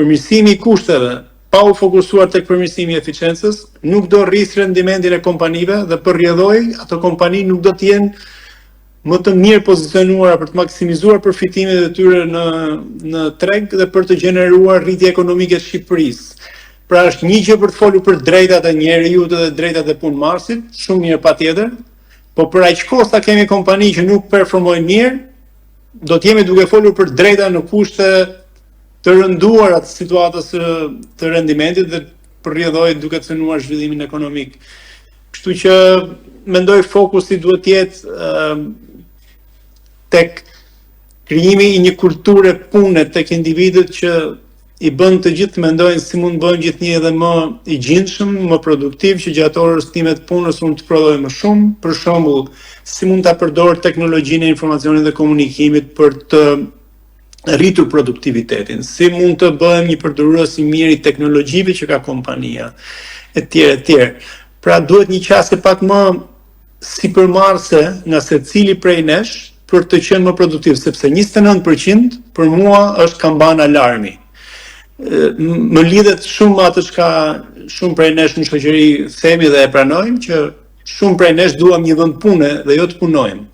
përmirësimi i kushteve, pa u fokusuar tek përmirësimi i eficiencës, nuk do rrisë rendimentin e kompanive dhe për rrjedhoj, ato kompani nuk do të jenë më të mirë pozicionuara për të maksimizuar përfitimet e tyre në treg dhe për të gjeneruar rritje ekonomike të Shqipërisë. Pra është një gjë për të folur për drejtat e njerëzit dhe drejtat e punëmarrësit, shumë mirë patjetër, po për aq kohë sa kemi kompani që nuk performojnë mirë, do të jemi duke folur për drejta në kushte të rënduara të situatës të rendimentit dhe për rrjedhoj duke të cënuar zhvillimin ekonomik. Kështu që mendoj fokusi duhet të jetë tek krijimi i një kulture pune tek individët që i bën të gjithë të mendojnë si mund bëjnë gjithnjë edhe më i gjindshëm, më produktiv, që gjatë orës time të punës unë të prodhoj më shumë, për shembull, si mund ta përdor teknologjinë e informacionit dhe komunikimit për të rritur produktivitetin, si mund të bëhem një përdorues i mirë i teknologjive që ka kompania, etj. etj. Pra duhet një qasje pak më sipërmarrëse nga secili prej nesh për të qenë më produktiv, sepse 29% për mua është kamban alarmi. Më lidhet shumë me atë çka shumë prej nesh në shoqëri themi dhe e pranojmë, që shumë prej nesh duam një vend pune dhe jo të punojmë.